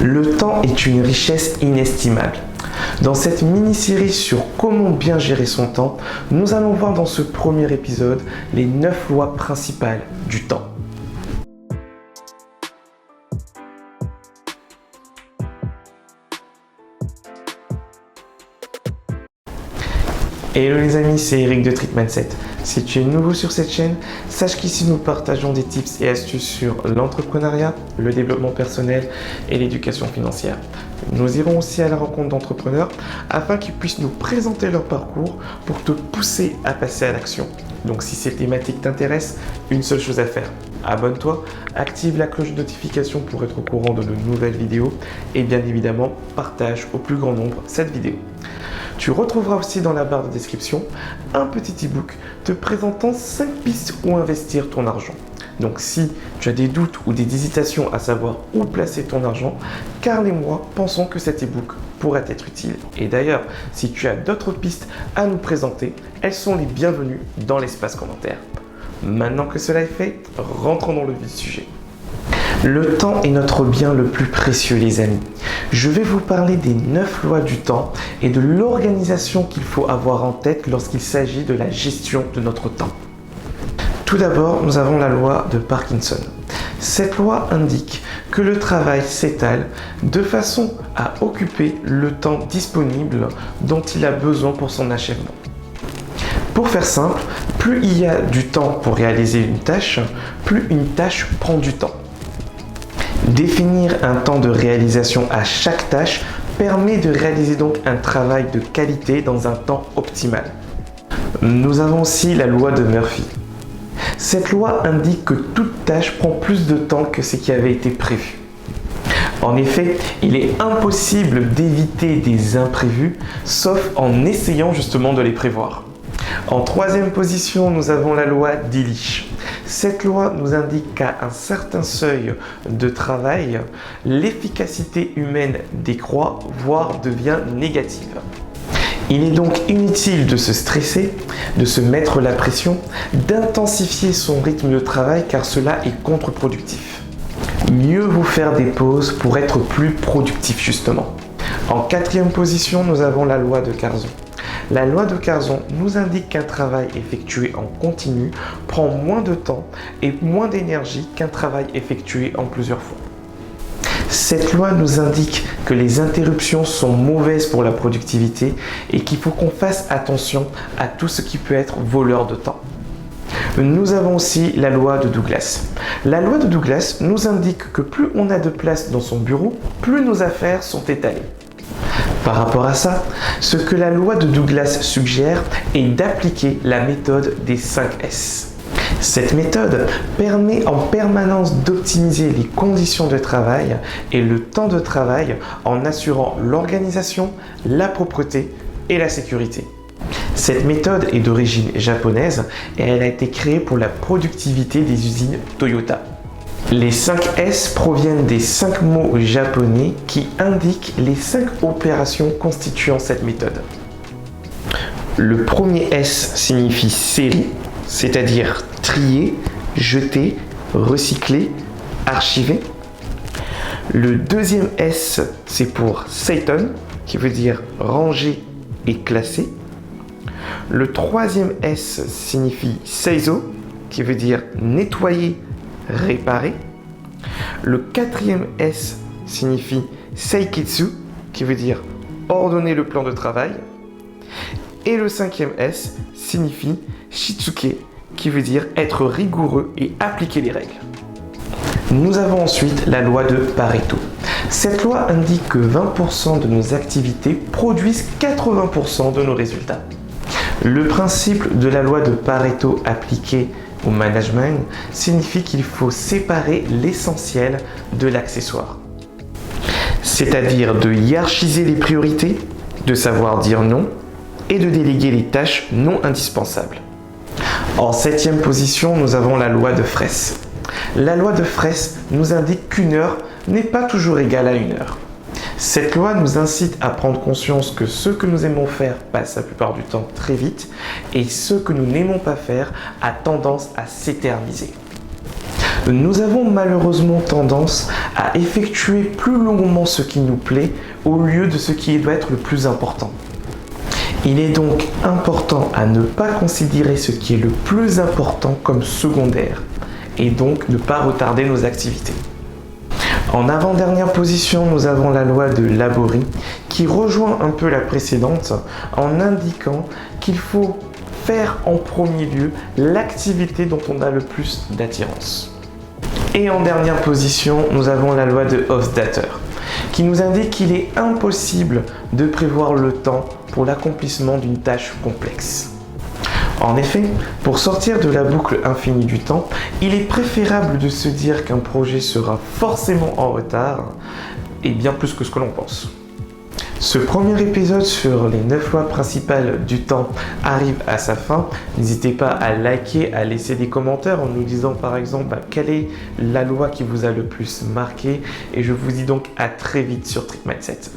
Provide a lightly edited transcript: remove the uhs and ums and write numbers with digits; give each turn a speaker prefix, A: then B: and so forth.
A: Le temps est une richesse inestimable. Dans cette mini-série sur comment bien gérer son temps, nous allons voir dans ce premier épisode les 9 lois principales du temps. Hello les amis, c'est Eric de Trick Mindset. Si tu es nouveau sur cette chaîne, sache qu'ici nous partageons des tips et astuces sur l'entrepreneuriat, le développement personnel et l'éducation financière. Nous irons aussi à la rencontre d'entrepreneurs afin qu'ils puissent nous présenter leur parcours pour te pousser à passer à l'action. Donc si ces thématiques t'intéressent, une seule chose à faire. Abonne-toi, active la cloche de notification pour être au courant de nos nouvelles vidéos et bien évidemment, partage au plus grand nombre cette vidéo. Tu retrouveras aussi dans la barre de description un petit e-book te présentant 5 pistes où investir ton argent. Donc si tu as des doutes ou des hésitations à savoir où placer ton argent, Carl et moi pensons que cet e-book pourrait être utile. Et d'ailleurs, si tu as d'autres pistes à nous présenter, elles sont les bienvenues dans l'espace commentaire. Maintenant que cela est fait, rentrons dans le vif du sujet. Le temps est notre bien le plus précieux les amis. Je vais vous parler des 9 lois du temps et de l'organisation qu'il faut avoir en tête lorsqu'il s'agit de la gestion de notre temps. Tout d'abord, nous avons la loi de Parkinson. Cette loi indique que le travail s'étale de façon à occuper le temps disponible dont il a besoin pour son achèvement. Pour faire simple, plus il y a du temps pour réaliser une tâche, plus une tâche prend du temps. Définir un temps de réalisation à chaque tâche permet de réaliser donc un travail de qualité dans un temps optimal. Nous avons aussi la loi de Murphy. Cette loi indique que toute tâche prend plus de temps que ce qui avait été prévu. En effet, il est impossible d'éviter des imprévus, sauf en essayant justement de les prévoir. En troisième position, nous avons la loi d'Illich. Cette loi nous indique qu'à un certain seuil de travail, l'efficacité humaine décroît, voire devient négative. Il est donc inutile de se stresser, de se mettre la pression, d'intensifier son rythme de travail car cela est contre-productif. Mieux vaut faire des pauses pour être plus productif justement. En quatrième position, nous avons la loi de Carzon. La loi de Carzon nous indique qu'un travail effectué en continu prend moins de temps et moins d'énergie qu'un travail effectué en plusieurs fois. Cette loi nous indique que les interruptions sont mauvaises pour la productivité et qu'il faut qu'on fasse attention à tout ce qui peut être voleur de temps. Nous avons aussi la loi de Douglas. La loi de Douglas nous indique que plus on a de place dans son bureau, plus nos affaires sont étalées. Par rapport à ça, ce que la loi de Douglas suggère est d'appliquer la méthode des 5 S. Cette méthode permet en permanence d'optimiser les conditions de travail et le temps de travail en assurant l'organisation, la propreté et la sécurité. Cette méthode est d'origine japonaise et elle a été créée pour la productivité des usines Toyota. Les 5 S proviennent des 5 mots japonais qui indiquent les 5 opérations constituant cette méthode. Le premier S signifie série, c'est-à-dire trier, jeter, recycler, archiver. Le deuxième S, c'est pour Seiton, qui veut dire ranger et classer. Le troisième S signifie Seizo, qui veut dire nettoyer, réparer. Le quatrième S signifie Seiketsu, qui veut dire ordonner le plan de travail. Et le cinquième S signifie Shitsuke, qui veut dire être rigoureux et appliquer les règles. Nous avons ensuite la loi de Pareto. Cette loi indique que 20% de nos activités produisent 80% de nos résultats. Le principe de la loi de Pareto appliquée au management signifie qu'il faut séparer l'essentiel de l'accessoire. C'est-à-dire de hiérarchiser les priorités, de savoir dire non et de déléguer les tâches non indispensables. En septième position, nous avons la loi de Fraisse. La loi de Fraisse nous indique qu'une heure n'est pas toujours égale à une heure. Cette loi nous incite à prendre conscience que ce que nous aimons faire passe la plupart du temps très vite et ce que nous n'aimons pas faire a tendance à s'éterniser. Nous avons malheureusement tendance à effectuer plus longuement ce qui nous plaît au lieu de ce qui doit être le plus important. Il est donc important à ne pas considérer ce qui est le plus important comme secondaire et donc ne pas retarder nos activités. En avant-dernière position, nous avons la loi de Laborie qui rejoint un peu la précédente en indiquant qu'il faut faire en premier lieu l'activité dont on a le plus d'attirance. Et en dernière position, nous avons la loi de Hofstadter qui nous indique qu'il est impossible de prévoir le temps pour l'accomplissement d'une tâche complexe. En effet, pour sortir de la boucle infinie du temps, il est préférable de se dire qu'un projet sera forcément en retard et bien plus que ce que l'on pense. Ce premier épisode sur les 9 lois principales du temps arrive à sa fin. N'hésitez pas à liker, à laisser des commentaires en nous disant par exemple quelle est la loi qui vous a le plus marqué. Et je vous dis donc à très vite sur Trick Mindset.